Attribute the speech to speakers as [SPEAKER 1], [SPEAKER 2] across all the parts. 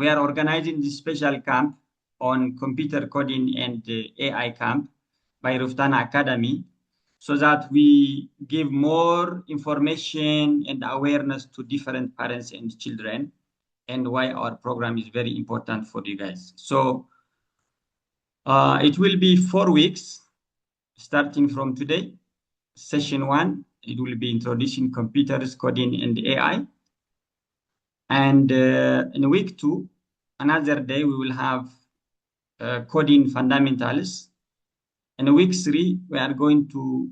[SPEAKER 1] we are organizing this special camp on computer coding and AI camp by Ruftana Academy, so that we give more information and awareness to different parents and children, and why our program is very important for you guys. So it will be 4 weeks starting from today. Session 1, it will be introducing computers, coding, and AI. And in week 2, another day, we will have coding fundamentals. In week 3, we are going to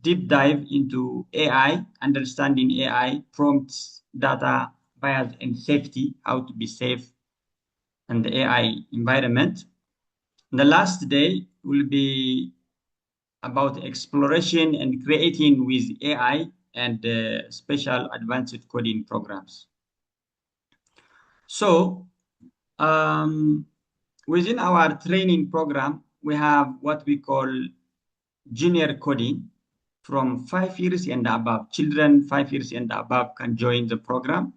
[SPEAKER 1] deep dive into AI, understanding AI, prompts, data, bias, and safety, how to be safe in the AI environment. The last day will be about exploration and creating with AI and special advanced coding programs. So within our training program, we have what we call junior coding from 5 years and above. Children 5 years and above can join the program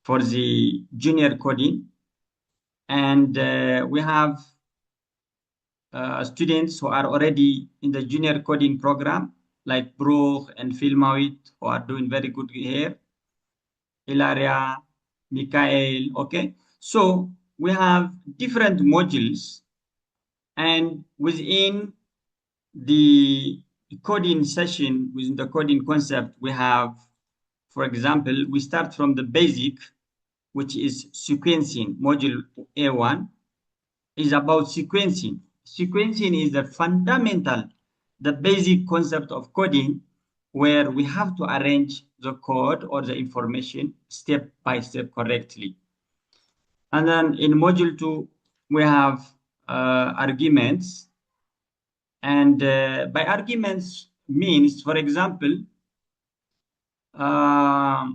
[SPEAKER 1] for the junior coding. And we have students who are already in the junior coding program, like Brooke and Filmawit, who are doing very good here. Ilaria, Mikael, okay? So we have different modules, and within the coding session, within the coding concept, we have, for example, we start from the basic, which is sequencing. Module A1 is about sequencing. Sequencing is the fundamental, the basic concept of coding, where we have to arrange the code or the information step by step correctly. And then in module 2, we have arguments. And by arguments means, for example, have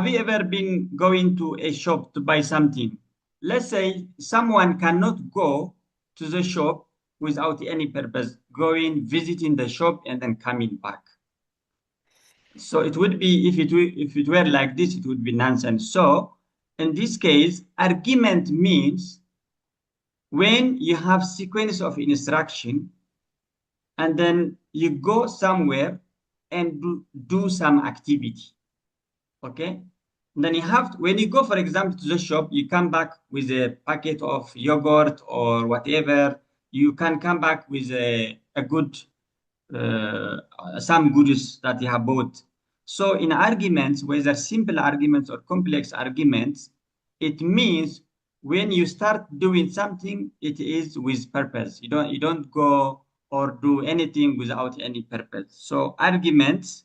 [SPEAKER 1] you ever been going to a shop to buy something? Let's say someone cannot go to the shop without any purpose, going, visiting the shop, and then coming back. So it would be, if it were like this, it would be nonsense. So in this case, argument means when you have sequence of instruction and then you go somewhere and do some activity, okay? And then you have, when you go, for example, to the shop, you come back with a packet of yogurt or whatever. You can come back with a good, some goods that you have bought. So in arguments, whether simple arguments or complex arguments, it means when you start doing something, it is with purpose. You don't go or do anything without any purpose. So arguments,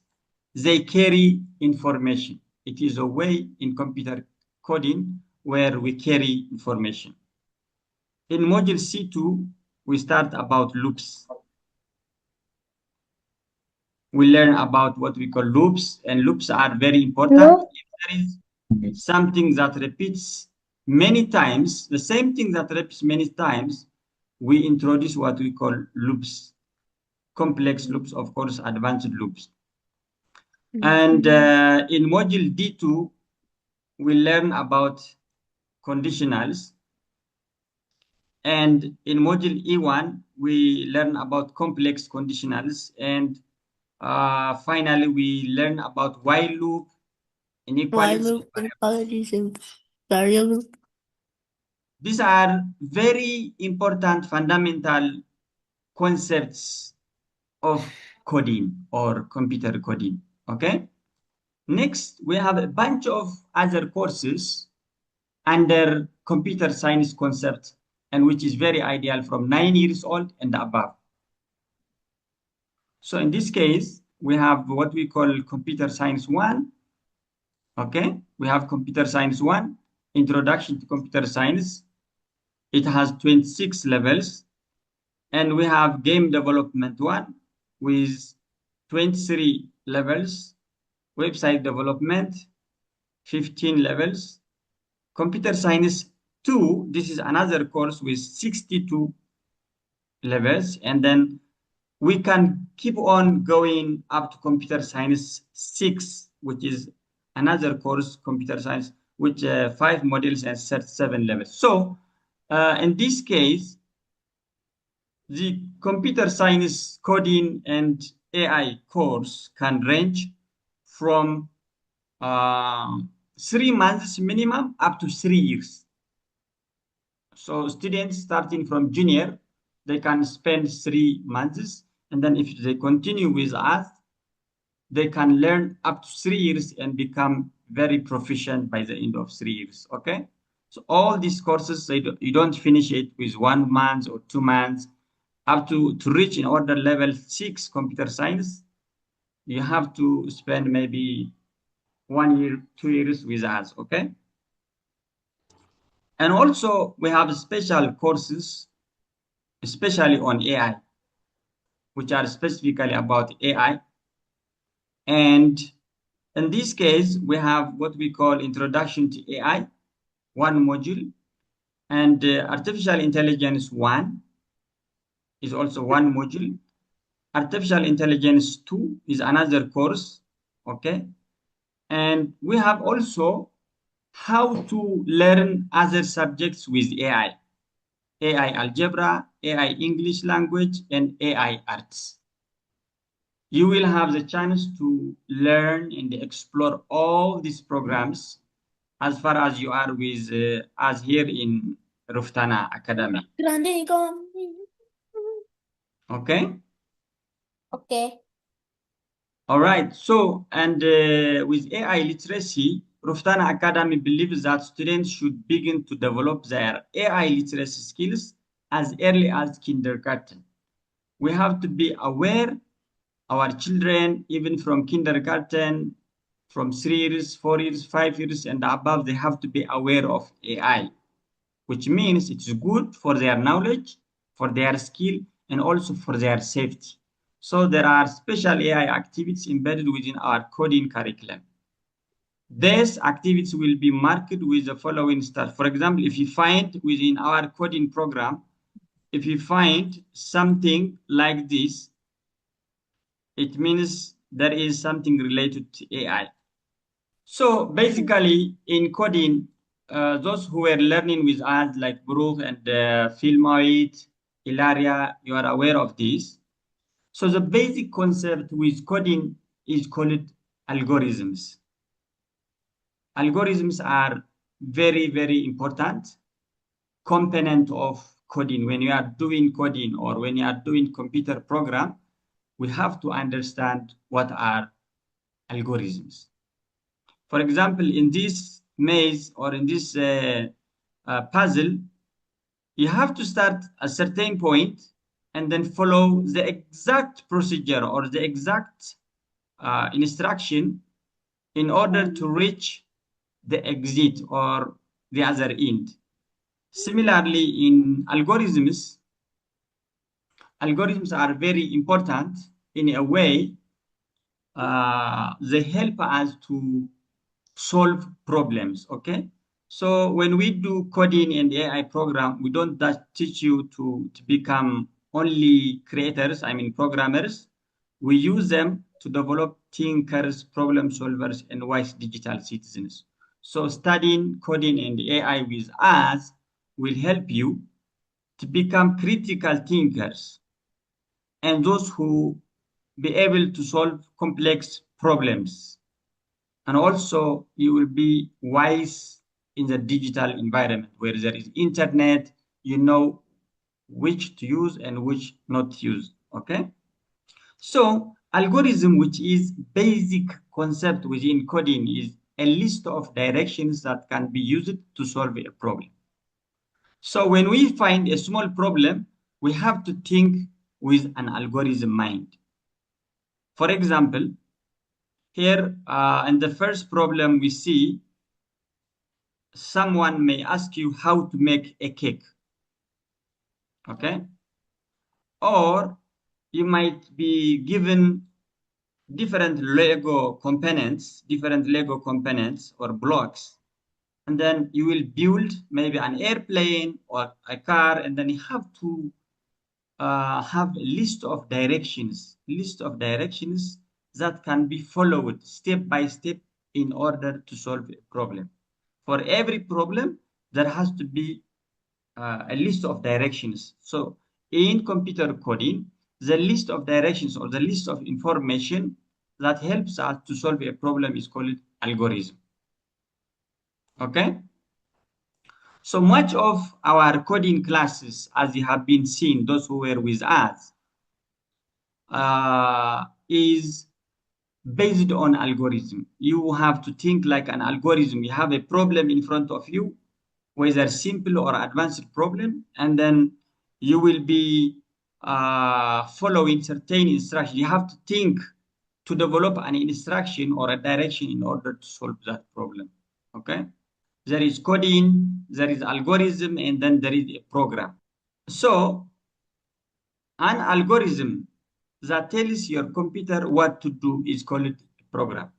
[SPEAKER 1] they carry information. It is a way in computer coding where we carry information. In module C2, we start about loops. We learn about what we call loops, and loops are very important. If there is something that repeats many times, the same thing that repeats many times, we introduce what we call loops. Complex loops, of course, advanced loops. And in module D2, we learn about conditionals. And in module E1, we learn about complex conditionals. And finally, we learn about while loop, inequalities, and variable. These are very important fundamental concepts of coding or computer coding, okay? Next, we have a bunch of other courses under computer science concept, and which is very ideal from 9 years old and above. So in this case, we have what we call computer science 1. Okay, we have computer science 1, introduction to computer science. It has 26 levels. And we have game development 1 with 23 levels. Website development, 15 levels. Computer science 2, this is another course with 62 levels. And then we can keep on going up to computer science 6, which is another course, computer science, with 5 modules and 7 levels. So in this case, the computer science coding and AI course can range from 3 months minimum up to 3 years. So students starting from junior, they can spend 3 months, and then if they continue with us, they can learn up to 3 years and become very proficient by the end of 3 years. Okay, so all these courses, you don't finish it with 1 month or 2 months. Up to reach in order level 6 computer science, you have to spend maybe 1 year, 2 years with us. Okay, and also we have special courses, especially on AI, which are specifically about AI. And in this case, we have what we call Introduction to AI, one module, and Artificial Intelligence 1 is also one module. Artificial Intelligence 2 is another course, okay? And we have also how to learn other subjects with AI algebra, AI English language, and AI arts. You will have the chance to learn and explore all these programs as far as you are with us here in Ruftana Academy. Okay?
[SPEAKER 2] Okay.
[SPEAKER 1] All right. So, and with AI literacy, Ruftana Academy believes that students should begin to develop their AI literacy skills as early as kindergarten. We have to be aware our children, even from kindergarten, from 3 years, 4 years, 5 years, and above, they have to be aware of AI, which means it's good for their knowledge, for their skill, and also for their safety. So there are special AI activities embedded within our coding curriculum. These activities will be marked with the following stuff. For example, if you find within our coding program, if you find something like this, it means there is something related to AI. So basically, in coding, those who were learning with us, like Baruch and Filmoid, Ilaria, you are aware of this. So the basic concept with coding is called algorithms. Algorithms are very, very important component of coding. When you are doing coding or when you are doing computer program, we have to understand what are algorithms. For example, in this maze or in this puzzle, you have to start a certain point and then follow the exact procedure or the exact instruction in order to reach the exit or the other end. Similarly, in algorithms, algorithms are very important in a way. They help us to solve problems. Okay, so when we do coding and AI program, we don't just teach you to become only creators, I mean programmers. We use them to develop thinkers, problem solvers, and wise digital citizens. So studying coding and AI with us will help you to become critical thinkers and those who be able to solve complex problems. And also you will be wise in the digital environment where there is internet, you know which to use and which not to use. Okay, so algorithm, which is basic concept within coding, is a list of directions that can be used to solve a problem. So when we find a small problem, we have to think with an algorithm mind. For example, here in the first problem we see someone may ask you how to make a cake. Okay, or you might be given different Lego components or blocks, and then you will build maybe an airplane or a car, and then you have to have a list of directions that can be followed step by step in order to solve a problem. For every problem, there has to be a list of directions. So in computer coding, the list of directions or the list of information that helps us to solve a problem is called algorithm. Okay? So much of our coding classes, as you have been seeing, those who were with us, is based on algorithm. You have to think like an algorithm. You have a problem in front of you, whether simple or advanced problem, and then you will be following certain instructions. You have to think to develop an instruction or a direction in order to solve that problem. Okay? There is coding, there is algorithm, and then there is a program. So an algorithm that tells your computer what to do is called a program.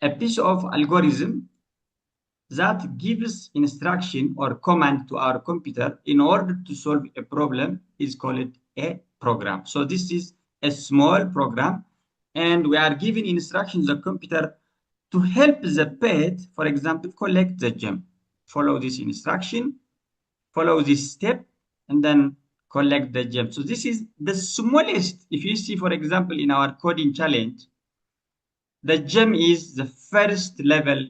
[SPEAKER 1] A piece of algorithm that gives instruction or command to our computer in order to solve a problem is called a program. So this is a small program, and we are giving instructions to the computer to help the pet, for example, collect the gem. Follow this instruction, follow this step, and then collect the gem. So this is the smallest. If you see, for example, in our coding challenge, the gem is the first level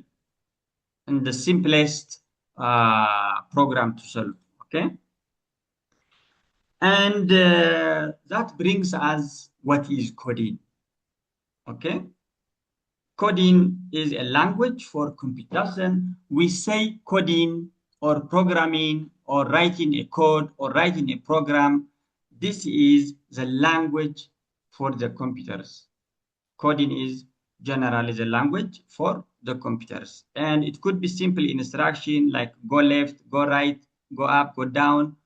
[SPEAKER 1] and the simplest program to solve. Okay, and that brings us what is coding. Okay, coding is a language for computation. We say coding or programming or writing a code or writing a program. This is the language for the computers. Coding is generally the language for the computers. And it could be simple instruction like go left, go right, go up, go down,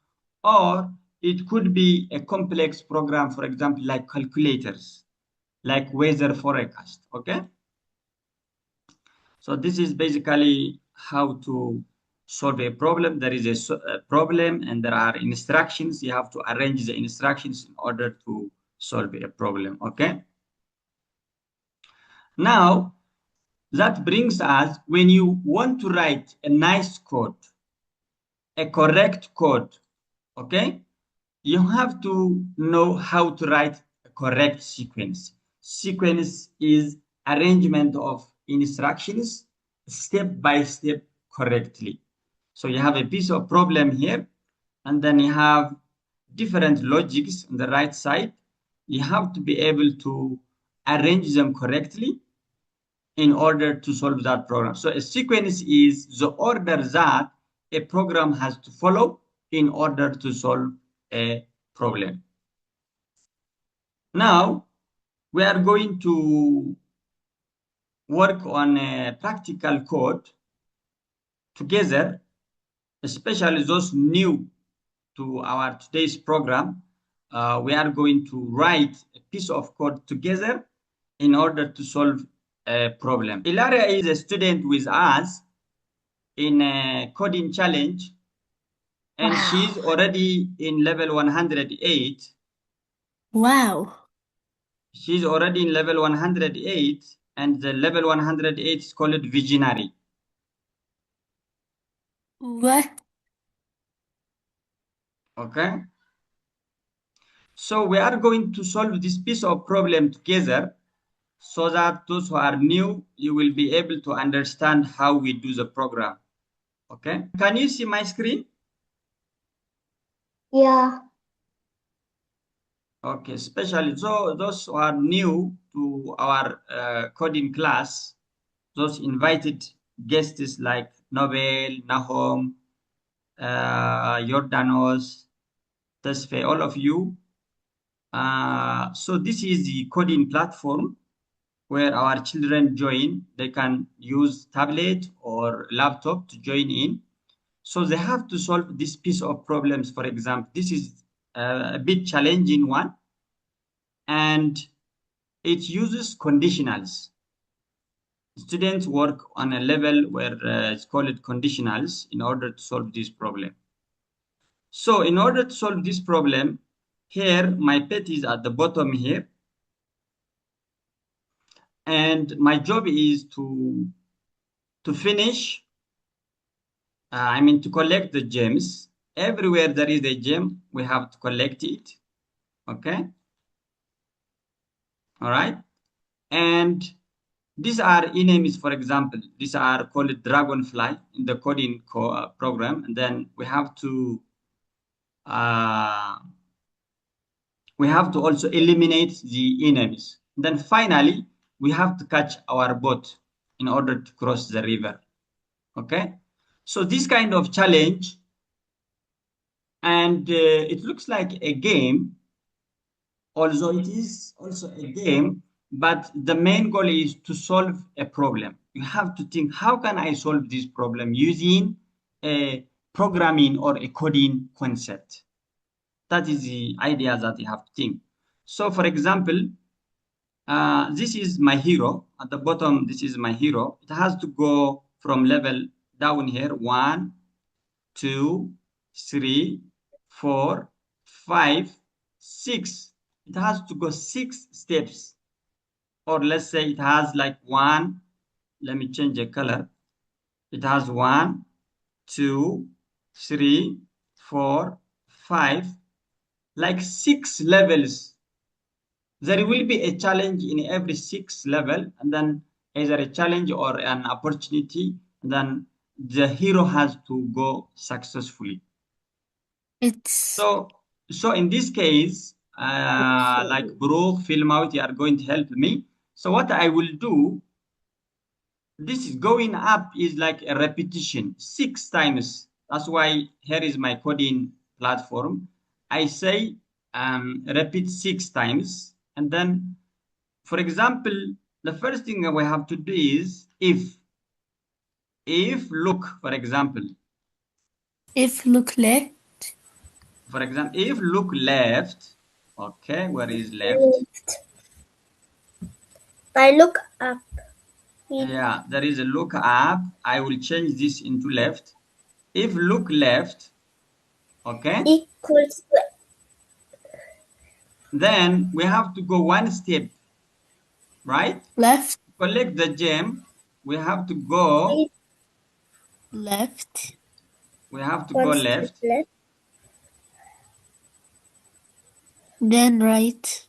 [SPEAKER 1] or it could be a complex program, for example, like calculators, like weather forecast. Okay. So this is basically how to solve a problem. There is a problem and there are instructions. You have to arrange the instructions in order to solve a problem. Okay. Now, that brings us when you want to write a nice code, a correct code, okay? You have to know how to write a correct sequence. Sequence is arrangement of instructions step by step correctly. So you have a piece of problem here, and then you have different logics on the right side. You have to be able to arrange them correctly in order to solve that program. So a sequence is the order that a program has to follow in order to solve a problem. Now, we are going to work on a practical code together, especially those new to our today's program. We are going to write a piece of code together in order to solve a problem. Ilaria is a student with us in a coding challenge, and she's
[SPEAKER 2] Wow.
[SPEAKER 1] already in level 108.
[SPEAKER 2] Wow.
[SPEAKER 1] She's already in level 108, and the level 108 is called visionary.
[SPEAKER 2] What?
[SPEAKER 1] Okay, so we are going to solve this piece of problem together so that those who are new, you will be able to understand how we do the program. Okay, can you see my screen?
[SPEAKER 2] Yeah.
[SPEAKER 1] Okay, especially so those who are new to our coding class, those invited guests like Nobel, Nahom, Jordanos, Tesfe, all of you. So this is the coding platform where our children join. They can use tablet or laptop to join in. So they have to solve this piece of problems. For example, this is a bit challenging one, and it uses conditionals. Students work on a level where it's called conditionals in order to solve this problem. So in order to solve this problem, here my pet is at the bottom here, and my job is to finish to collect the gems. Everywhere there is a gem, we have to collect it. Okay. All right. And these are enemies, for example. These are called dragonfly in the coding program. And then uh, we have to also eliminate the enemies. Then finally, we have to catch our boat in order to cross the river. Okay. So this kind of challenge, and it looks like a game, although it is also a game, but the main goal is to solve a problem. You have to think, how can I solve this problem using a programming or a coding concept? That is the idea that you have to think. So, for example, this is my hero. At the bottom, this is my hero. It has to go from level down here, 1, 2, 3, 4, 5, 6. It has to go 6 steps. Or let's say it has like 1. Let me change the color. It has 1, 2, 3, 4, 5, like 6 levels. There will be a challenge in every 6 level, and then either a challenge or an opportunity, and then the hero has to go successfully.
[SPEAKER 2] It's
[SPEAKER 1] So in this case, like Bro, film out, you are going to help me. So what I will do, this is going up is like a repetition 6 times. That's why here is my coding platform. I say repeat 6 times. And then, for example, the first thing that we have to do is if look, for example,
[SPEAKER 2] if look left.
[SPEAKER 1] if look left, okay, where is left?
[SPEAKER 3] I look up.
[SPEAKER 1] Yeah, there is a look up. I will change this into left. If look left, okay,
[SPEAKER 3] Equals
[SPEAKER 1] then we have to go one step, right?
[SPEAKER 2] Left,
[SPEAKER 1] Collect the gem. We have to go.
[SPEAKER 2] left,
[SPEAKER 1] We have to go
[SPEAKER 3] one step
[SPEAKER 1] left,
[SPEAKER 3] left.
[SPEAKER 2] then right.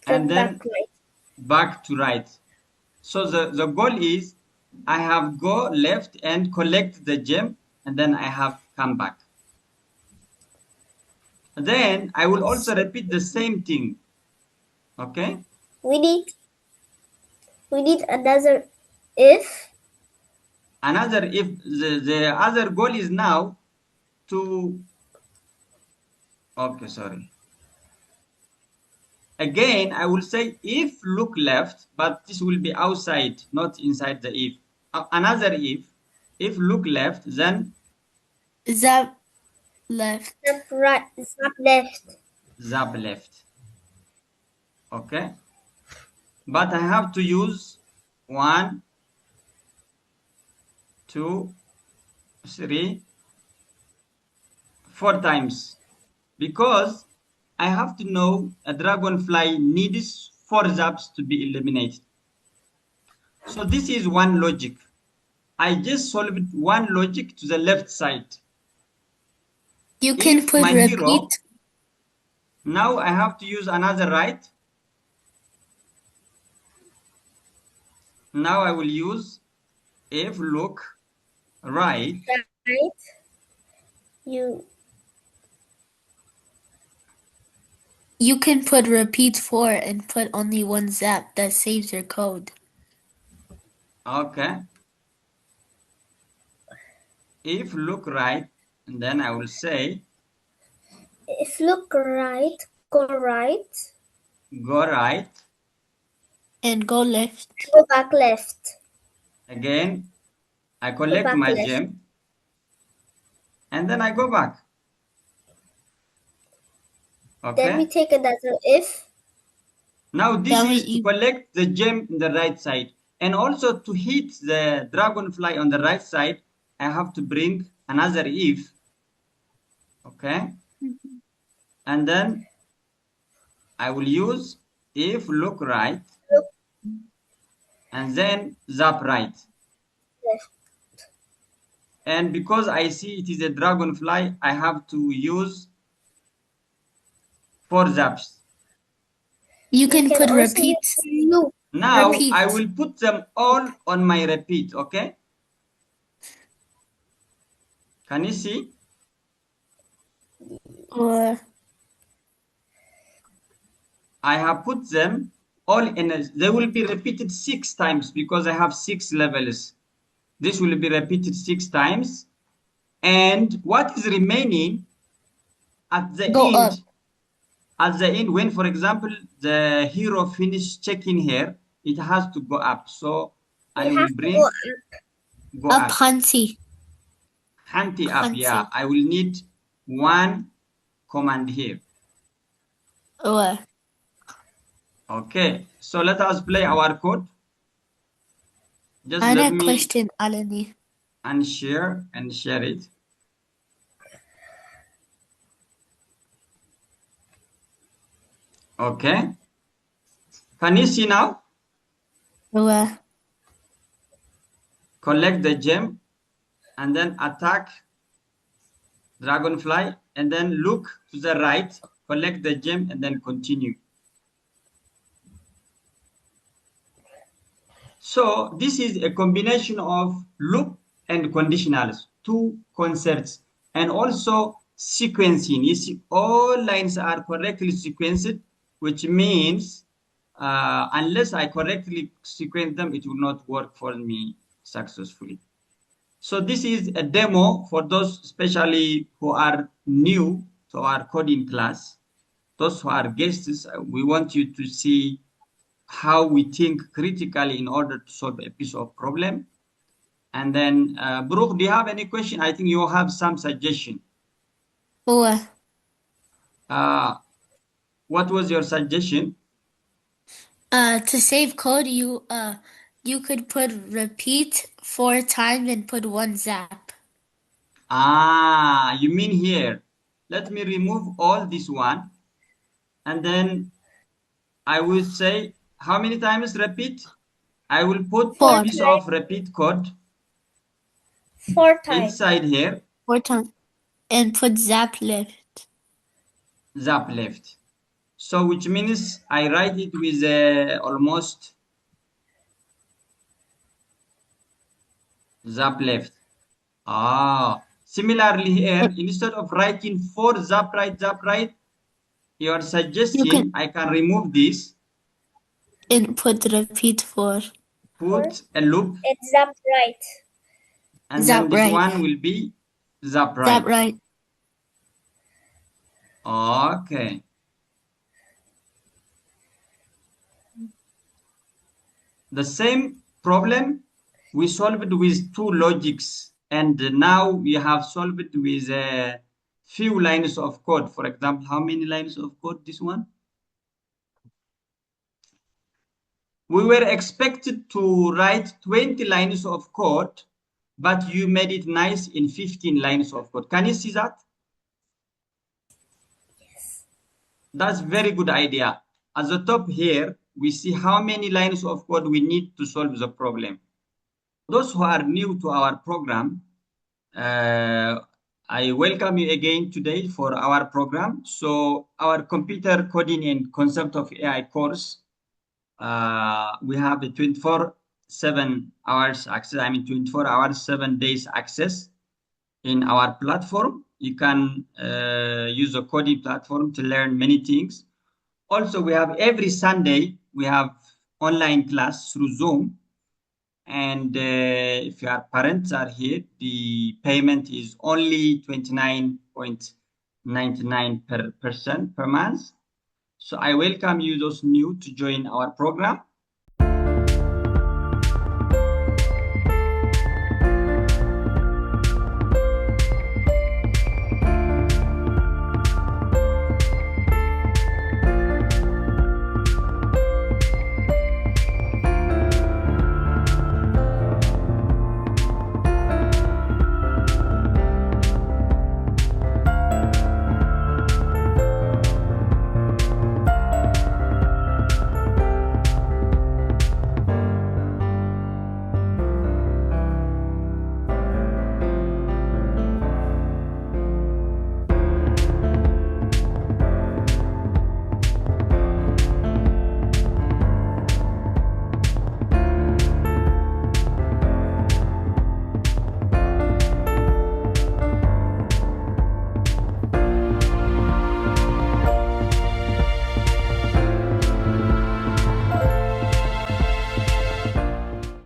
[SPEAKER 1] and then
[SPEAKER 3] Back right.
[SPEAKER 1] back to right. So the goal is I have go left and collect the gem, and then I have come back. Then I will also repeat the same thing. Okay.
[SPEAKER 3] We need another if.
[SPEAKER 1] Another if the other goal is now to, okay, sorry. Again, I will say if look left, but this will be outside, not inside the if. Another if look left, then
[SPEAKER 2] Zap left.
[SPEAKER 3] Step right. Step left.
[SPEAKER 1] zap left. Okay. But I have to use 1, 2, 3, 4 times because I have to know a dragonfly needs 4 zaps to be eliminated. So this is one logic. I just solved one logic to the left side.
[SPEAKER 2] You can
[SPEAKER 1] If
[SPEAKER 2] put
[SPEAKER 1] my
[SPEAKER 2] repeat.
[SPEAKER 1] hero, now I have to use another right. Now I will use if look right.
[SPEAKER 3] Right. You
[SPEAKER 2] You can put repeat 4 and put only one zap. That saves your code.
[SPEAKER 1] Okay. If look right, and then I will say
[SPEAKER 3] if look right, go right.
[SPEAKER 1] go right.
[SPEAKER 2] And go left.
[SPEAKER 3] Go back left.
[SPEAKER 1] Again, I collect
[SPEAKER 3] back
[SPEAKER 1] my
[SPEAKER 3] left.
[SPEAKER 1] gem. And then I go back.
[SPEAKER 3] Then we
[SPEAKER 1] Okay.
[SPEAKER 3] take another if.
[SPEAKER 1] Now this
[SPEAKER 2] That way
[SPEAKER 1] is to
[SPEAKER 2] you
[SPEAKER 1] collect the gem in the right side. And also to hit the dragonfly on the right side, I have to bring another if. Okay. And then I will use if look right and then zap right.
[SPEAKER 3] Left.
[SPEAKER 1] And because I see it is a dragonfly, I have to use 4 zaps.
[SPEAKER 2] You can put
[SPEAKER 3] also
[SPEAKER 2] repeat.
[SPEAKER 3] use loop.
[SPEAKER 1] Now
[SPEAKER 2] Repeat.
[SPEAKER 1] I will put them all on my repeat, okay? Can you see?
[SPEAKER 2] Or
[SPEAKER 1] I have put them all in they will be repeated 6 times because I have 6 levels. This will be repeated 6 times. And what is remaining at the
[SPEAKER 2] go up.
[SPEAKER 1] end, when, for example, the hero finish checking here, it has to go up. So I
[SPEAKER 3] You
[SPEAKER 1] will
[SPEAKER 3] have to
[SPEAKER 1] bring go
[SPEAKER 2] Up
[SPEAKER 1] up.
[SPEAKER 2] Hansi.
[SPEAKER 1] Hanti up, yeah.
[SPEAKER 2] Hansi.
[SPEAKER 1] I will need one command here.
[SPEAKER 2] Or
[SPEAKER 1] Okay, so let us play our code. Just
[SPEAKER 2] أنا
[SPEAKER 1] let me
[SPEAKER 2] question Alani.
[SPEAKER 1] unshare and share it. Okay. Can you see now?
[SPEAKER 2] Or
[SPEAKER 1] Collect the gem and then attack dragonfly and then look to the right, collect the gem and then continue. So this is a combination of loop and conditionals, 2 concepts, and also sequencing. You see, all lines are correctly sequenced, which means unless I correctly sequence them, it will not work for me successfully. So this is a demo for those especially who are new to our coding class. Those who are guests, we want you to see how we think critically in order to solve a piece of problem. And then, Brooke, do you have any question? I think you have some suggestion.
[SPEAKER 2] or
[SPEAKER 1] What was your suggestion?
[SPEAKER 2] to save code you could put repeat 4 times and put 1 zap.
[SPEAKER 1] You mean here. Let me remove all this one. And then I will say, how many times repeat? I will put a
[SPEAKER 2] 4.
[SPEAKER 1] piece of repeat code
[SPEAKER 3] 4 times.
[SPEAKER 1] inside here,
[SPEAKER 2] 4 times. And put zap left.
[SPEAKER 1] zap left. So which means I write it with almost zap left. Similarly here, instead of writing 4 zap right, you are
[SPEAKER 2] You
[SPEAKER 1] suggesting
[SPEAKER 2] can
[SPEAKER 1] I can remove this,
[SPEAKER 2] and put repeat 4.
[SPEAKER 1] put a loop,
[SPEAKER 3] It's zap right.
[SPEAKER 1] and then
[SPEAKER 2] Zap
[SPEAKER 1] this
[SPEAKER 2] right.
[SPEAKER 1] one will be zap
[SPEAKER 2] Zap
[SPEAKER 1] right.
[SPEAKER 2] right.
[SPEAKER 1] Okay. The same problem we solved with 2 logics, and now we have solved it with a few lines of code. For example, how many lines of code this one? We were expected to write 20 lines of code, but you made it nice in 15 lines of code. Can you see that?
[SPEAKER 3] Yes.
[SPEAKER 1] That's very good idea. At the top here, we see how many lines of code we need to solve the problem. Those who are new to our program, I welcome you again today for our program. So our computer coding and concept of AI course, we have a 24/7 hours access. I mean 24 hours, 7 days access in our platform. You can use a coding platform to learn many things. Also, we have every Sunday, we have online class through Zoom. And if your parents are here, the payment is only 29.99% per month. So I welcome you, those new, to join our program.